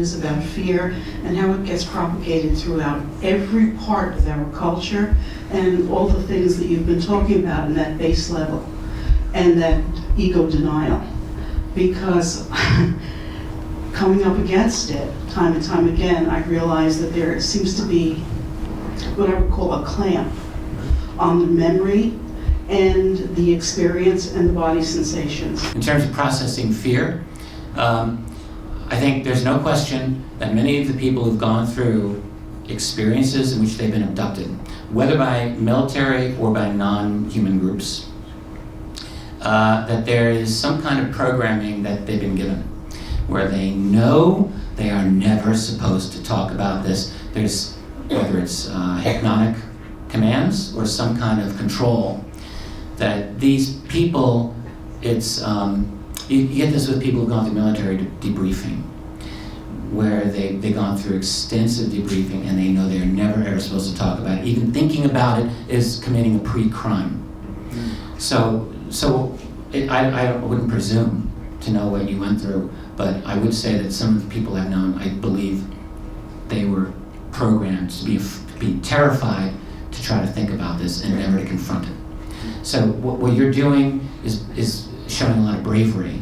is about fear and how it gets propagated throughout every part of our culture and all the things that you've been talking about in that base level and that ego denial. Because coming up against it time and time again, I realize that there seems to be what I would call a clamp on the memory and the experience and the body sensations. In terms of processing fear, I think there's no question that many of the people who've gone through experiences in which they've been abducted, whether by military or by non-human groups, that there is some kind of programming that they've been given where they know they are never supposed to talk about this. There's, whether it's hypnotic commands or some kind of control, that these people, it's, you get this with people who've gone through military debriefing, where they've gone through extensive debriefing and they know they're never ever supposed to talk about it. Even thinking about it is committing a pre-crime. I wouldn't presume to know what you went through, but I would say that some of the people I've known, I believe they were programmed to be terrified to try to think about this and never to confront it. So what you're doing is showing a lot of bravery,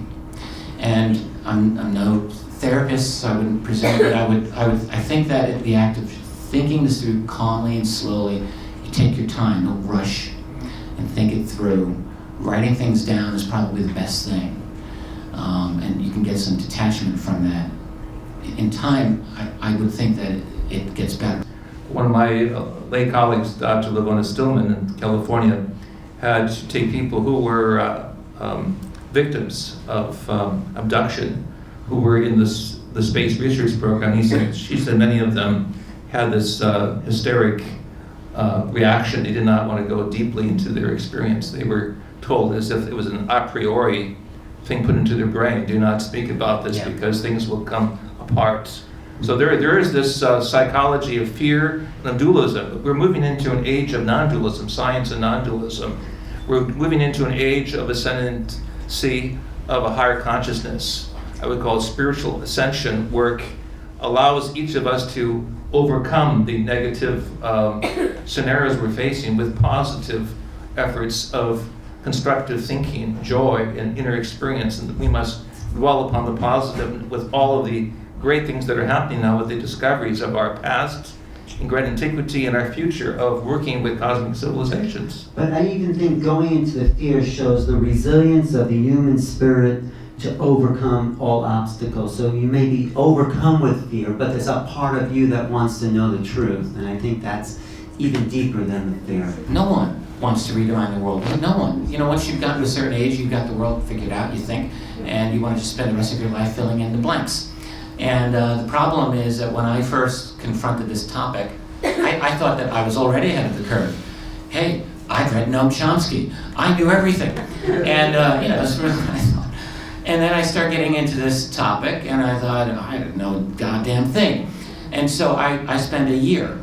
and I'm no therapist, so I wouldn't presume, but I think that the act of thinking this through calmly and slowly, you take your time, don't rush, and think it through. Writing things down is probably the best thing, and you can get some detachment from that. In time, I would think that it gets better. One of my late colleagues, Dr. Levona Stillman in California, had to take people who were victims of abduction, who were in the space research program. She said many of them had this hysteric reaction. They did not want to go deeply into their experience. They were told as if it was an a priori thing put into their brain. Do not speak about this because things will come apart. So there is this psychology of fear and dualism. We're moving into an age of non-dualism, science and non-dualism. We're moving into an age of ascendancy of a higher consciousness. I would call it spiritual ascension work allows each of us to overcome the negative scenarios we're facing with positive efforts of constructive thinking, joy, and inner experience. And we must dwell upon the positive with all of the great things that are happening now with the discoveries of our past in great antiquity and our future of working with cosmic civilizations. But I even think going into the fear shows the resilience of the human spirit to overcome all obstacles. So you may be overcome with fear, but there's a part of you that wants to know the truth. And I think that's even deeper than the fear. No one wants to redefine the world. No one. You know, once you've gotten to a certain age, you've got the world figured out, you think, and you want to just spend the rest of your life filling in the blanks. And the problem is that when I first confronted this topic, I thought that I was already ahead of the curve. Hey, I've read Noam Chomsky. I knew everything. And, that's sort of what I thought. And then I started getting into this topic, and I thought, I didn't know a goddamn thing. And so I spent a year,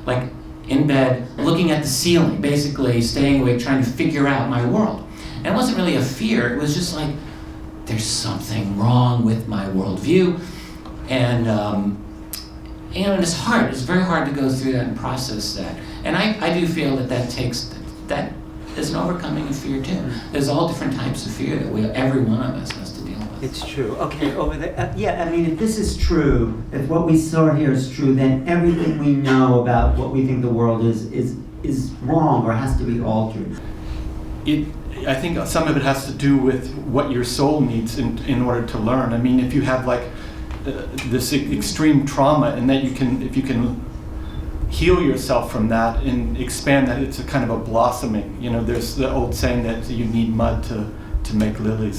like, in bed, looking at the ceiling, basically staying awake, trying to figure out my world. And it wasn't really a fear. It was just like, there's something wrong with my worldview. And and it's hard. It's very hard to go through that and process that. And I do feel that is an overcoming of fear too. There's all different types of fear that every one of us has to deal with. It's true. Okay, over there. Yeah, I mean, if this is true, if what we saw here is true, then everything we know about what we think the world is wrong or has to be altered. I think some of it has to do with what your soul needs in order to learn. I mean, if you have like this extreme trauma, and that if you can heal yourself from that and expand that, it's a kind of a blossoming. You know, there's the old saying that you need mud to make lilies.